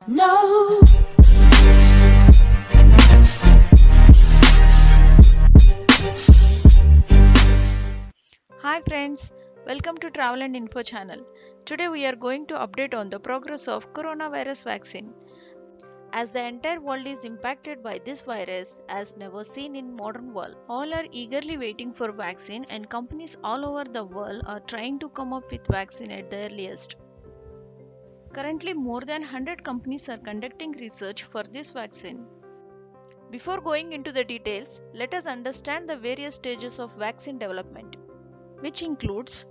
No. Hi friends, welcome to Travel and Info channel. Today we are going to update on the progress of coronavirus vaccine. As the entire world is impacted by this virus as never seen in modern world. All are eagerly waiting for vaccine and companies all over the world are trying to come up with vaccine at the earliest. Currently more than 100 companies are conducting research for this vaccine. Before going into the details, let us understand the various stages of vaccine development, which includes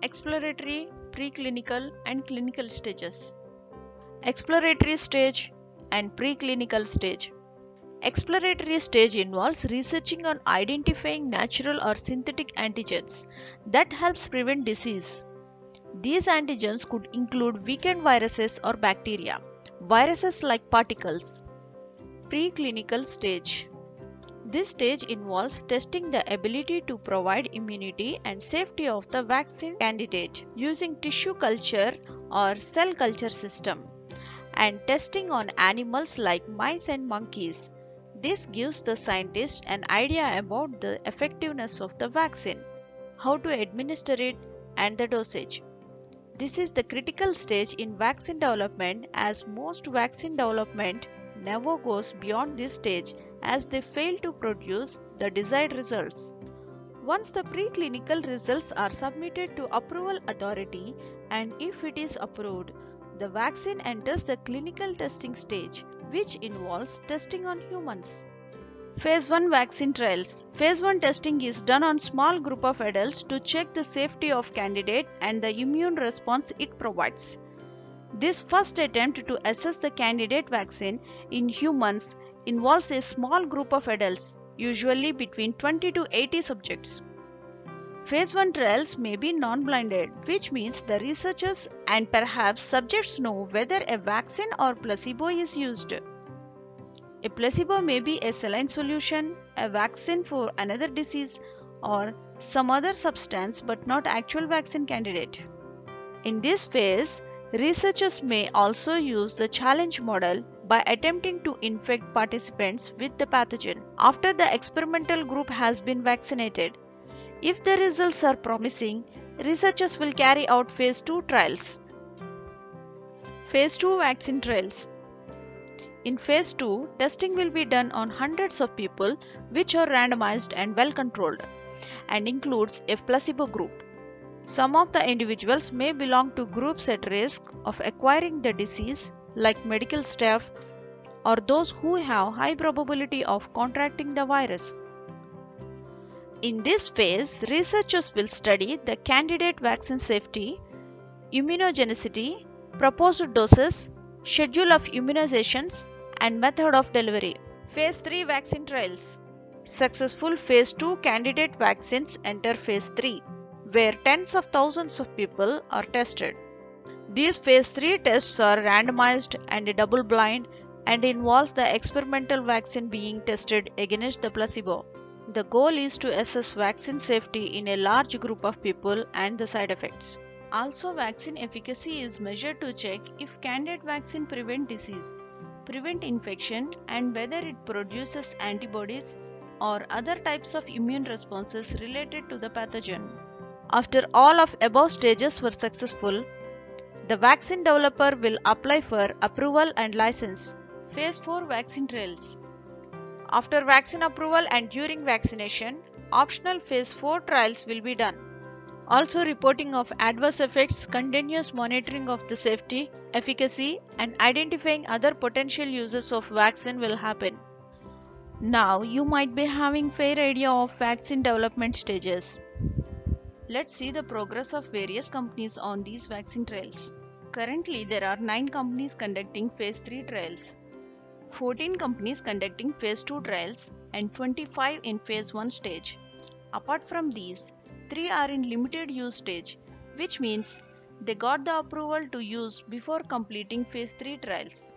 exploratory, preclinical and clinical stages. Exploratory stage and preclinical stage. Exploratory stage involves researching on identifying natural or synthetic antigens that helps prevent disease. These antigens could include weakened viruses or bacteria, viruses like particles. Preclinical stage. This stage involves testing the ability to provide immunity and safety of the vaccine candidate using tissue culture or cell culture system and testing on animals like mice and monkeys. This gives the scientist an idea about the effectiveness of the vaccine, how to administer it, and the dosage. This is the critical stage in vaccine development as most vaccine development never goes beyond this stage as they fail to produce the desired results. Once the preclinical results are submitted to approval authority and if it is approved, the vaccine enters the clinical testing stage, which involves testing on humans. Phase 1 vaccine trials. Phase 1 testing is done on small group of adults to check the safety of candidate and the immune response it provides. This first attempt to assess the candidate vaccine in humans involves a small group of adults, usually between 20 to 80 subjects. Phase 1 trials may be non-blinded, which means the researchers and perhaps subjects know whether a vaccine or placebo is used. A placebo may be a saline solution, a vaccine for another disease, or some other substance but not actual vaccine candidate. In this phase, researchers may also use the challenge model by attempting to infect participants with the pathogen after the experimental group has been vaccinated. If the results are promising, researchers will carry out phase 2 trials. Phase 2 vaccine trials. In phase 2, testing will be done on hundreds of people which are randomized and well controlled and includes a placebo group. Some of the individuals may belong to groups at risk of acquiring the disease like medical staff or those who have high probability of contracting the virus. In this phase, researchers will study the candidate vaccine safety, immunogenicity, proposed doses, schedule of immunizations, and method of delivery. Phase 3 vaccine trials. Successful phase 2 candidate vaccines enter phase 3, where tens of thousands of people are tested. These phase 3 tests are randomized and double-blind and involves the experimental vaccine being tested against the placebo. The goal is to assess vaccine safety in a large group of people and the side effects. Also, vaccine efficacy is measured to check if candidate vaccine prevent disease, prevent infection, and whether it produces antibodies or other types of immune responses related to the pathogen. After all of above stages were successful, the vaccine developer will apply for approval and license. Phase 4 vaccine trials. After vaccine approval and during vaccination, optional phase 4 trials will be done. Also, reporting of adverse effects, continuous monitoring of the safety, efficacy, and identifying other potential uses of vaccine will happen. Now, you might be having fair idea of vaccine development stages. Let's see the progress of various companies on these vaccine trials. Currently, there are 9 companies conducting phase 3 trials, 14 companies conducting phase 2 trials, and 25 in phase 1 stage. Apart from these, 3 are in limited use stage, which means they got the approval to use before completing phase 3 trials.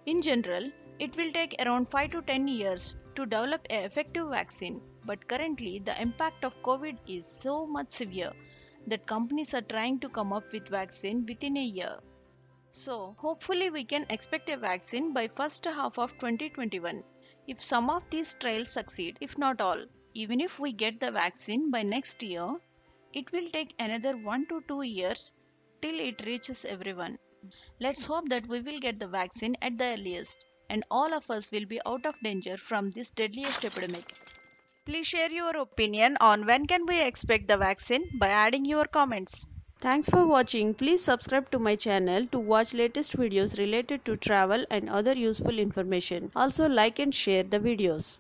In general, it will take around 5 to 10 years to develop an effective vaccine, but currently the impact of COVID is so much severe that companies are trying to come up with vaccine within a year. So, hopefully we can expect a vaccine by first half of 2021. If some of these trials succeed, if not all, even if we get the vaccine by next year, it will take another 1 to 2 years till it reaches everyone. Let's hope that we will get the vaccine at the earliest and all of us will be out of danger from this deadliest epidemic. Please share your opinion on when can we expect the vaccine by adding your comments. Thanks for watching. Please subscribe to my channel to watch latest videos related to travel and other useful information. Also like and share the videos.